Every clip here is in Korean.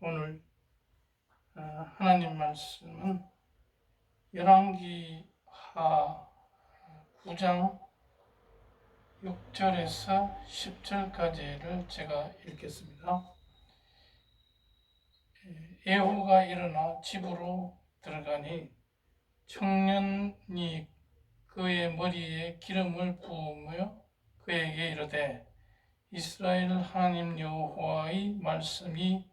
오늘 하나님 말씀은 열왕기하 9장 6절에서 10절까지를 제가 읽겠습니다. 예후가 일어나 집으로 들어가니 청년이 그의 머리에 기름을 부으며 그에게 이르되 이스라엘 하나님 여호와의 말씀이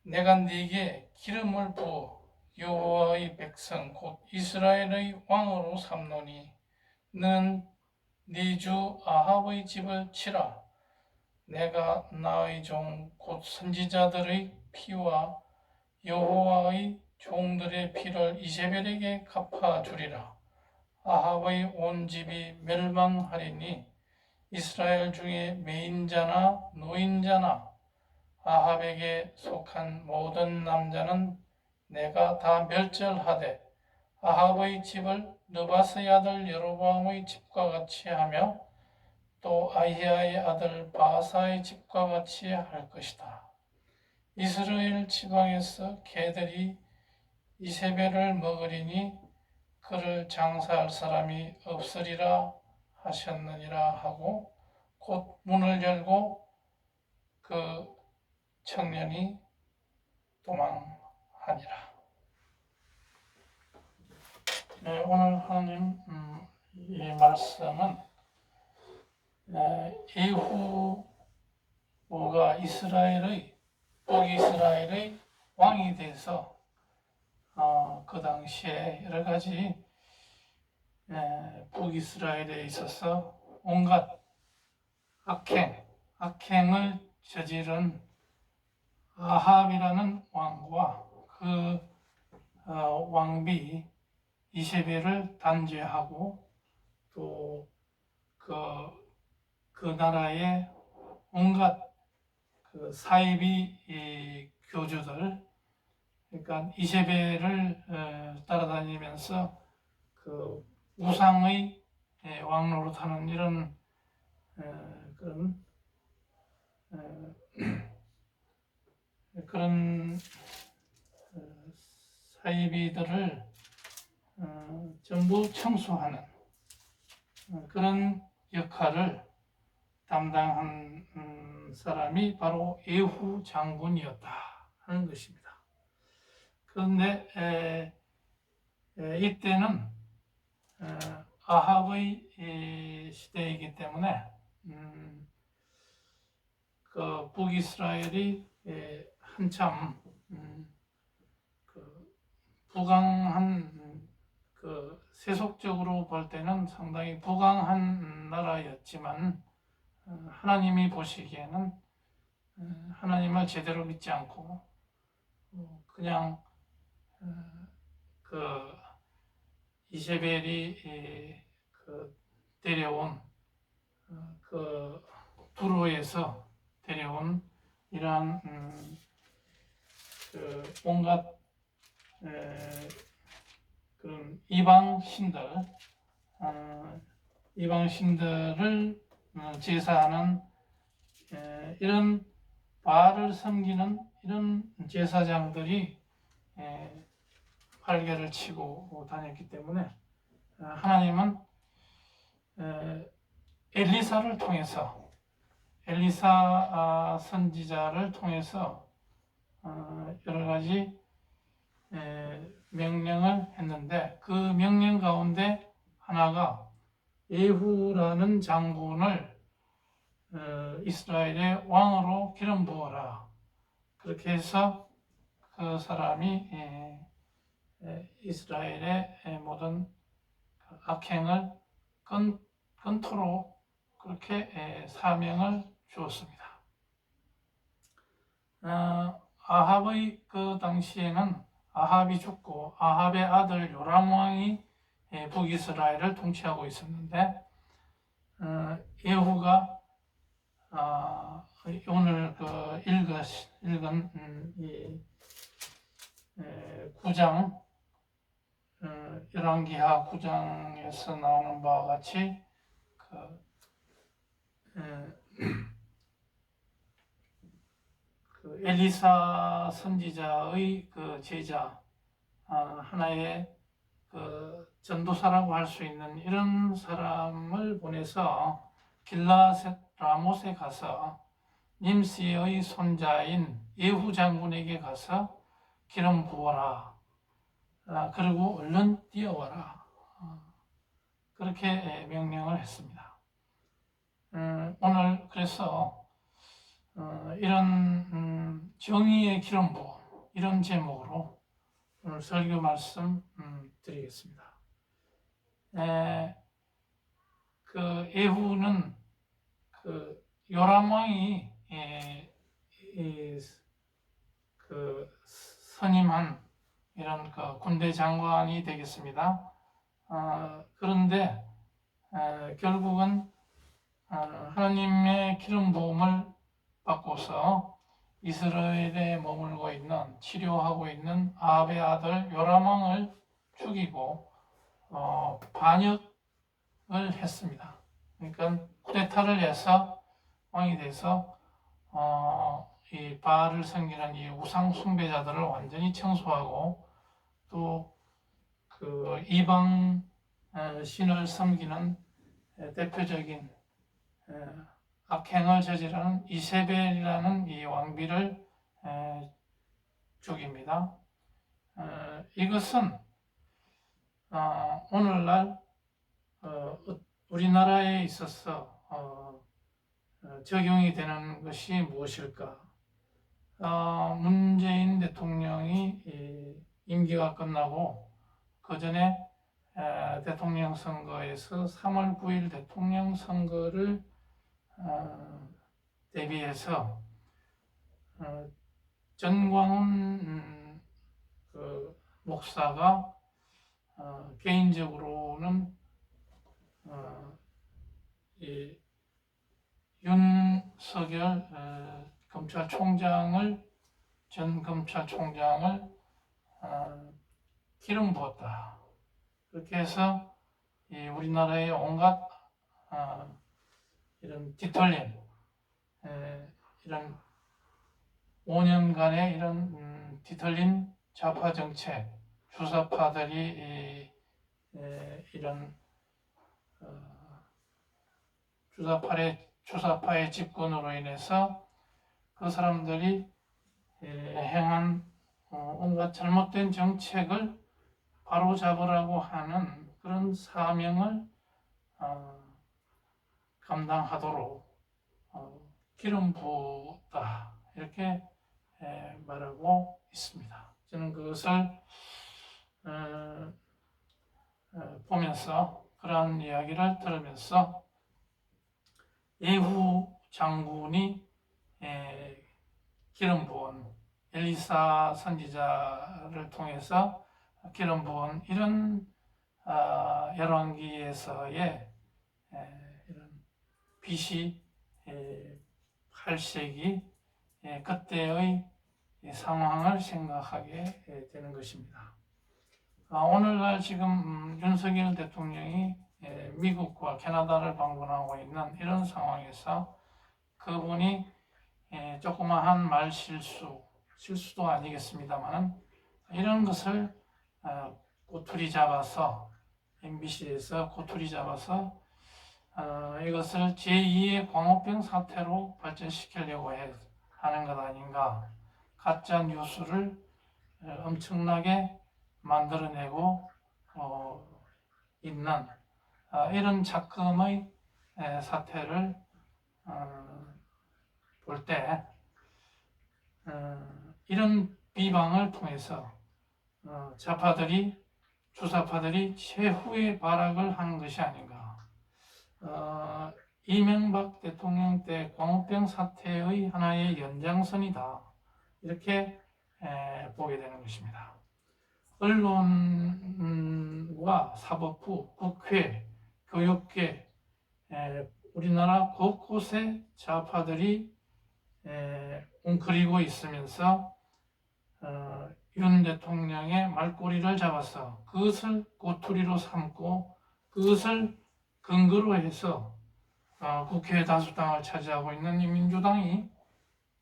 내가 네게 기름을 부어 여호와의 백성 곧 이스라엘의 왕으로 삼노니 너는 네 주 아합의 집을 치라. 내가 나의 종 곧 선지자들의 피와 여호와의 종들의 피를 이세벨에게 갚아주리라. 아합의 온 집이 멸망하리니 이스라엘 중에 매인자나 노인자나 아합에게 속한 모든 남자는 내가 다 멸절하되 아합의 집을 느바스의 아들 여로보암의 집과 같이 하며 또 아히야의 아들 바하사의 집과 같이 할 것이다. 이스라엘 지방에서 개들이 이세벨을 먹으리니 그를 장사할 사람이 없으리라 하셨느니라 하고 곧 문을 열고 그 청년이 도망하니라. 오늘 하나님 이 말씀은 예후가 북이스라엘의 왕이 돼서 그 당시에 여러 가지 북이스라엘에 있어서 온갖 악행을 저지른 아합이라는 왕과 그 왕비 이세벨을 단죄하고 또 그 나라의 온갖 그 사이비 교주들, 그러니까 이세벨을 따라다니면서 그 우상의 왕노릇하는 이런 그런 사이비들을 전부 청소하는 그런 역할을 담당한 사람이 바로 예후 장군이었다 하는 것입니다. 그런데 이때는 아합의 시대이기 때문에 그 북이스라엘이 한참 부강한 세속적으로 볼 때는 상당히 부강한 나라였지만 하나님이 보시기에는 하나님을 제대로 믿지 않고 그냥 그 이세벨이 데려온 그 두로에서 데려온 이러한 온갖 그런 이방 신들을 제사하는 이런 바알을 섬기는 이런 제사장들이 활개를 치고 다녔기 때문에 하나님은 엘리사를 통해서 엘리사 선지자를 통해서 여러 가지 명령을 했는데 그 명령 가운데 하나가 예후라는 장군을 이스라엘의 왕으로 기름 부어라. 그렇게 해서 그 사람이 이스라엘의 모든 악행을 끊도록 그렇게 사명을 주었습니다. 아합의 그 당시에는 아합이 죽고 아합의 아들 요람 왕이 북이스라엘을 통치하고 있었는데 예후가 오늘 읽은 이 9장 열왕기하 9장에서 나오는 바와 같이 그 엘리사 선지자의 그 제자, 하나의 그 전도사라고 할 수 있는 이런 사람을 보내서 길라셋 라못에 가서 님시의 손자인 예후 장군에게 가서 기름 부어라. 그리고 얼른 뛰어와라. 그렇게 명령을 했습니다. 오늘 그래서 이런 정의의 기름 부음, 이런 제목으로 오늘 설교 말씀 드리겠습니다. 그 예후는 그 요람 왕이 그 선임한 이런 그 군대 장관이 되겠습니다. 그런데 결국은 하나님의 기름 부음을 받고서 이스라엘에 머물고 있는, 치료하고 있는 아합의 아들 요람 왕을 죽이고 반역을 했습니다. 그러니까 쿠데타를 해서 왕이 돼서 이 바알을 섬기는 이 우상 숭배자들을 완전히 청소하고 또 그 이방 신을 섬기는 대표적인 악행을 저지르는 이세벨이라는 이 왕비를 죽입니다. 이것은 오늘날 우리나라에 있어서 적용이 되는 것이 무엇일까? 문재인 대통령이 임기가 끝나고 그 전에 대통령 선거에서 3월 9일 대통령 선거를 대비해서 전광훈 그 목사가 개인적으로는 이 윤석열 전 검찰총장을 기름 부었다. 그렇게 해서 우리나라의 온갖 이런 뒤틀린 이런 5년간의 이런 뒤틀린 좌파 정책, 주사파들이 이런 주사파의 집권으로 인해서 그 사람들이 행한 온갖 잘못된 정책을 바로잡으라고 하는 그런 사명을 감당하도록 기름 부었다. 이렇게 말하고 있습니다. 저는 그것을 보면서, 그러한 이야기를 들으면서 예후 장군이 기름 부은, 엘리사 선지자를 통해서 기름 부은 이런 열왕기에서의 이런 BC 8세기 그때의 상황을 생각하게 되는 것입니다. 오늘날 지금 윤석열 대통령이 미국과 캐나다를 방문하고 있는 이런 상황에서 그분이 조그마한 말 실수도 아니겠습니다만 이런 것을 꼬투리 잡아서 MBC에서 꼬투리 잡아서 이것을 제2의 광우병 사태로 발전시키려고 하는 것 아닌가. 가짜 뉴스를 엄청나게 만들어내고 있는 이런 작금의 사태를 볼 때 이런 비방을 통해서 주사파들이 최후의 발악을 하는 것이 아닌가. 이명박 대통령 때 광우병 사태의 하나의 연장선이다. 이렇게 보게 되는 것입니다. 언론과 사법부, 국회, 교육계, 우리나라 곳곳에 좌파들이 웅크리고 있으면서 윤 대통령의 말꼬리를 잡아서 그것을 꼬투리로 삼고 그것을 근거로 해서 국회 다수당을 차지하고 있는 이 민주당이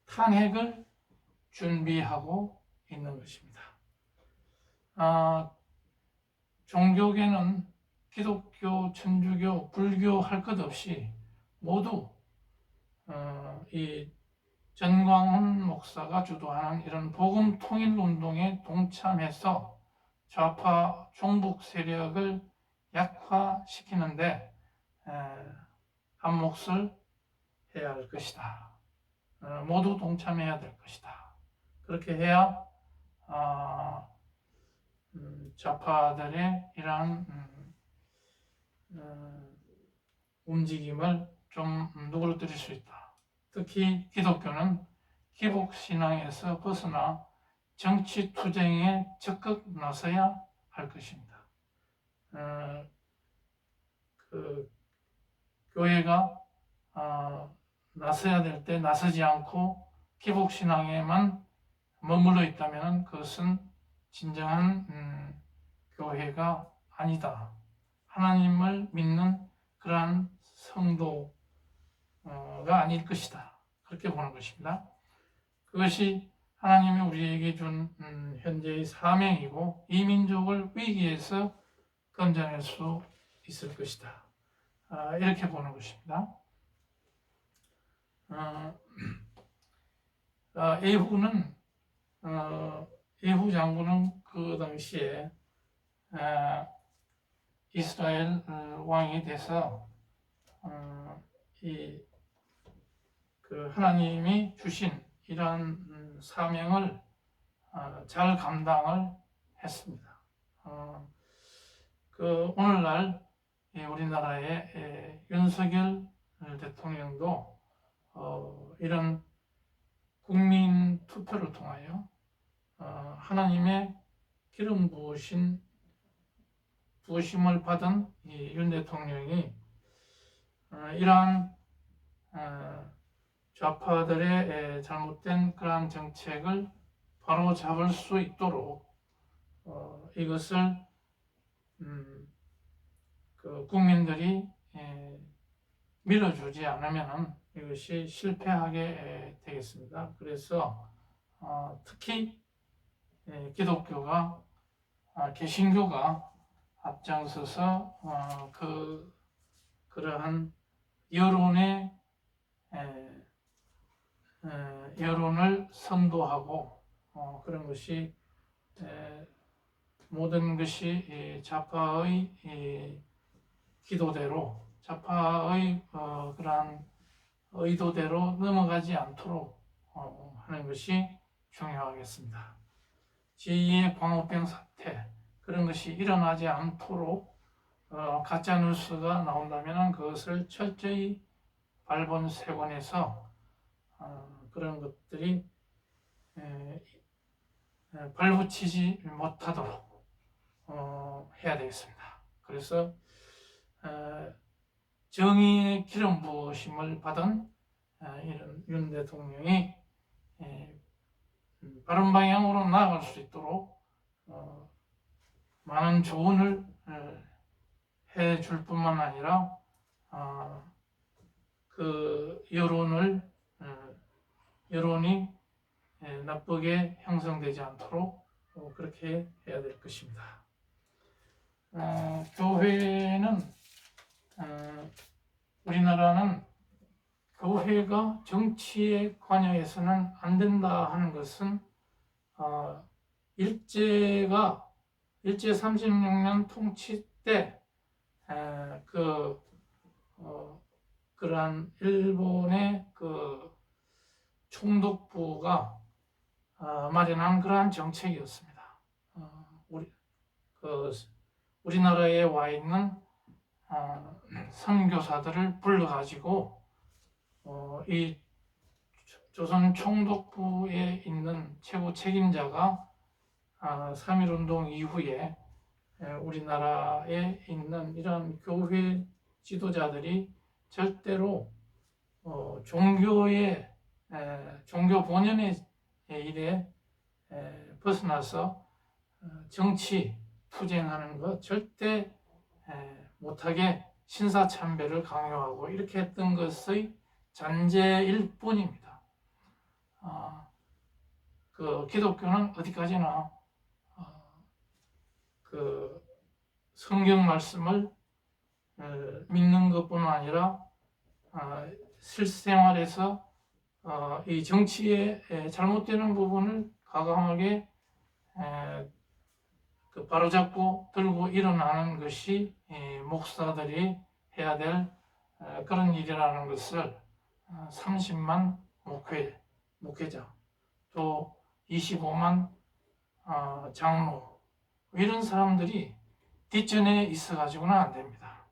탄핵을 준비하고 있는 것입니다. 종교계는 기독교, 천주교, 불교 할 것 없이 모두 이 전광훈 목사가 주도하는 이런 복음 통일 운동에 동참해서 좌파 종북 세력을 약화시키는데 한 몫을 해야 할 것이다. 모두 동참해야 될 것이다. 그렇게 해야 좌파들의 이러한 움직임을 좀 누그러뜨릴 수 있다. 특히 기독교는 기복신앙에서 벗어나 정치 투쟁에 적극 나서야 할 것입니다. 교회가 나서야 될 때 나서지 않고 기복신앙에만 머물러 있다면 그것은 진정한 교회가 아니다. 하나님을 믿는 그러한 성도가 아닐 것이다. 그렇게 보는 것입니다. 그것이 하나님이 우리에게 준 현재의 사명이고 이 민족을 위기에서 건져낼 수 있을 것이다. 이렇게 보는 것입니다. 예후 장군은 그 당시에 이스라엘 왕이 돼서 하나님이 주신 이러한 사명을 잘 감당을 했습니다. 오늘날 우리나라의 윤석열 대통령도 이런 국민 투표를 통하여 하나님의 기름 부으심을 받은 윤 대통령이 이러한 좌파들의 잘못된 그러한 정책을 바로 잡을 수 있도록 이것을 국민들이 밀어주지 않으면 이것이 실패하게 되겠습니다. 그래서 특히 기독교가 개신교가 앞장서서 그러한 여론을 선도하고 그런 것이 모든 것이 좌파의 기도대로 좌파의 그러한 의도대로 넘어가지 않도록 하는 것이 중요하겠습니다. 제2의 광우병 사태 그런 것이 일어나지 않도록 가짜 뉴스가 나온다면 그것을 철저히 발본색원해서 그런 것들이 발붙이지 못하도록 해야 되겠습니다. 그래서 정의의 기름 부으심을 받은 이런 윤 대통령이 바른 방향으로 나아갈 수 있도록 많은 조언을 해줄 뿐만 아니라 그 여론이 나쁘게 형성되지 않도록 그렇게 해야 될 것입니다. 교회는 우리나라는 교회가 정치에 관여해서는 안 된다 하는 것은 일제 36년 통치 때 그러한 일본의 총독부가 마련한 그러한 정책이었습니다. 우리나라에 와 있는 선교사들을 불러가지고 이 조선 총독부에 있는 최고 책임자가 3.1운동 이후에 우리나라에 있는 이런 교회 지도자들이 절대로 종교 본연의 일에 벗어나서 정치 투쟁하는 것 절대 못하게 신사참배를 강요하고 이렇게 했던 것의 잔재일 뿐입니다. 그 기독교는 어디까지나 그 성경 말씀을 믿는 것뿐만 아니라 실생활에서 이 정치의 잘못되는 부분을 과감하게 그 바로잡고 들고 일어나는 것이 목사들이 해야 될 그런 일이라는 것을 30만 목회자 또 25만 장로 이런 사람들이 뒷전에 있어가지고는 안 됩니다.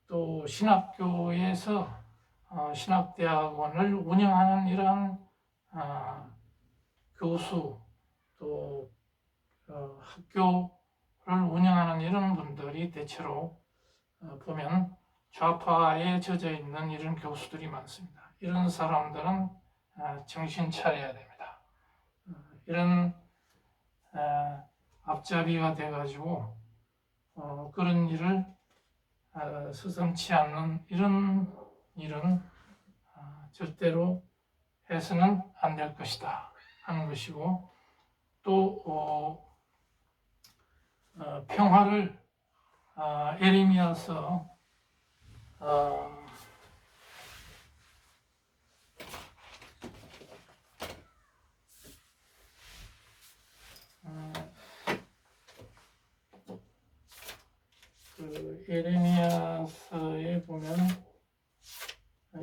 또 신학교에서 신학대학원을 운영하는 이러한 교수 또 학교를 운영하는 이런 분들이 대체로 보면 좌파에 젖어 있는 이런 교수들이 많습니다. 이런 사람들은 정신 차려야 됩니다. 이런 앞잡이가 돼가지고 그런 일을 서슴지 않는 이런 일은 절대로 해서는 안 될 것이다 하는 것이고, 또 평화를 예레미야서 그 예레미야서에 보면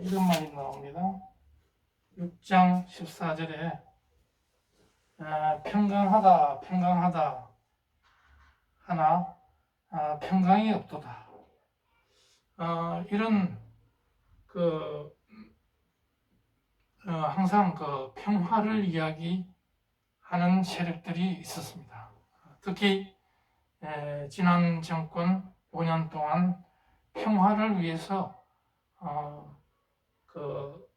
이런 말이 나옵니다. 6장 14절에 평강하다 평강하다 하나 평강이 없도다. 이런 항상 그 평화를 이야기하는 세력들이 있었습니다. 특히 지난 정권 5년 동안 평화를 위해서 그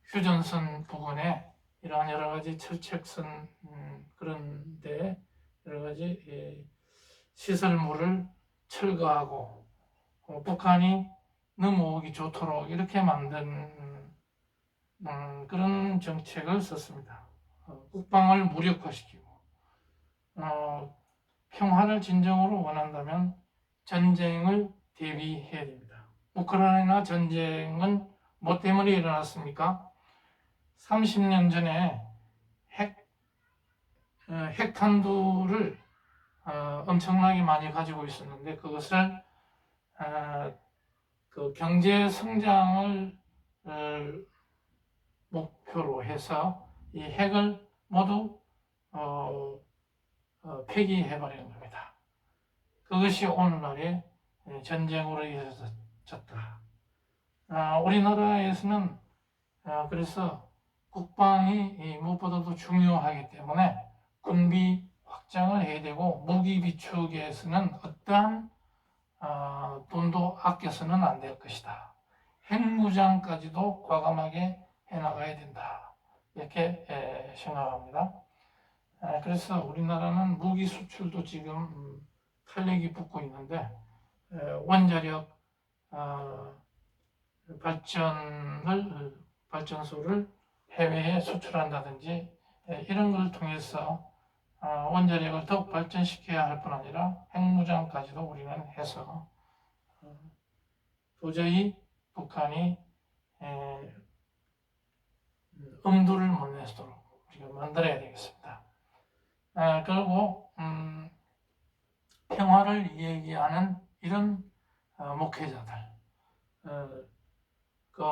휴전선 부근에 이러한 여러 가지 철책선 그런데 여러 가지 시설물을 철거하고 북한이 넘어오기 좋도록 이렇게 만든 그런 정책을 썼습니다. 국방을 무력화시키고 평화를 진정으로 원한다면 전쟁을 대비해야 됩니다. 우크라이나 전쟁은 뭐 때문에 일어났습니까? 30년 전에 핵탄두를 엄청나게 많이 가지고 있었는데 그것을 그 경제 성장을 목표로 해서 이 핵을 모두 폐기해버리는 겁니다. 그것이 오늘날의 전쟁으로 이어졌다. 우리나라에서는 그래서 국방이 무엇보다도 중요하기 때문에 군비 확장을 해야 되고 무기 비축에서는 어떠한 돈도 아껴서는 안 될 것이다. 핵무장까지도 과감하게 해나가야 된다. 이렇게 생각합니다. 그래서 우리나라는 무기 수출도 지금 탄력이 붙고 있는데 원자력 발전소를 해외에 수출한다든지 이런 걸 통해서 원자력을 더욱 발전시켜야 할 뿐 아니라 핵무장까지도 우리는 해서 도저히 북한이 엄두를 못 내도록 우리가 만들어야 되겠습니다. 그리고 평화를 얘기하는 이런 목회자들, 그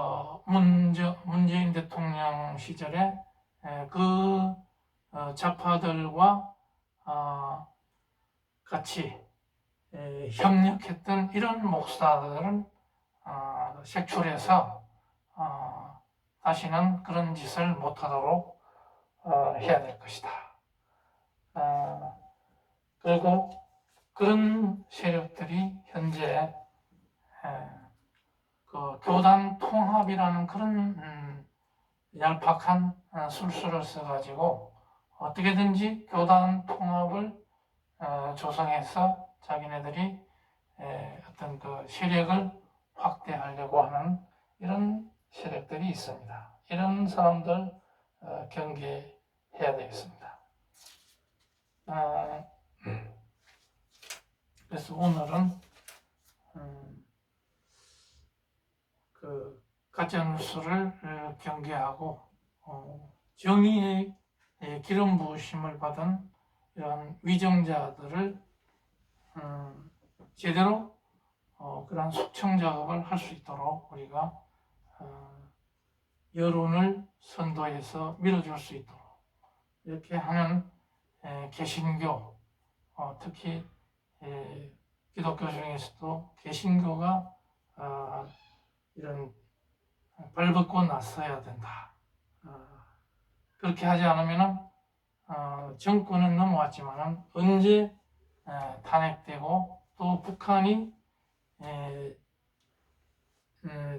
문재인 대통령 시절에 그 좌파들과 같이 협력했던 이런 목사들은 색출해서 다시는 그런 짓을 못하도록 해야 될 것이다. 그리고 그런 세력들이 현재 그 교단 통합이라는 그런 얄팍한 술수를 써가지고 어떻게든지 교단 통합을 조성해서 자기네들이 어떤 그 세력을 확대하려고 하는 이런 세력들이 있습니다. 이런 사람들 경계해야 되겠습니다. 그래서 오늘은 그 가짜뉴스를 경계하고 정의의 기름 부으심을 받은 이런 위정자들을 제대로 그런 숙청 작업을 할 수 있도록 우리가 여론을 선도해서 밀어줄 수 있도록 이렇게 하는 개신교, 특히 기독교 중에서도 개신교가 이런 발벗고 나서야 된다. 그렇게 하지 않으면 정권은 넘어왔지만 언제 탄핵되고 또 북한이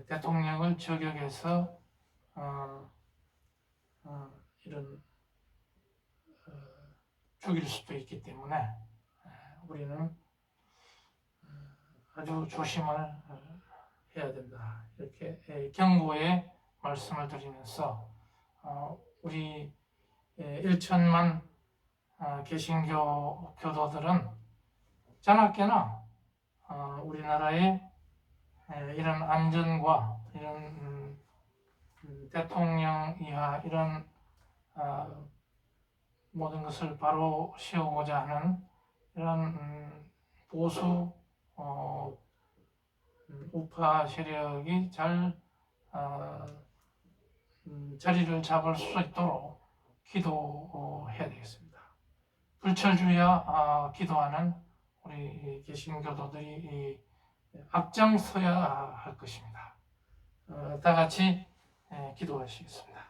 대통령을 저격해서 이런 죽일 수도 있기 때문에 우리는 아주 조심을 해야 된다. 이렇게 경고의 말씀을 드리면서 우리 1천만 개신교 교도들은 자나깨나 우리나라의 이런 안전과 이런 대통령 이하 이런 모든 것을 바로 세우고자 하는 이런 보수 우파 세력이 잘 자리를 잡을 수 있도록 기도해야 되겠습니다. 불철주야 기도하는 우리 개신교도들이 앞장서야 할 것입니다. 다 같이 기도하시겠습니다.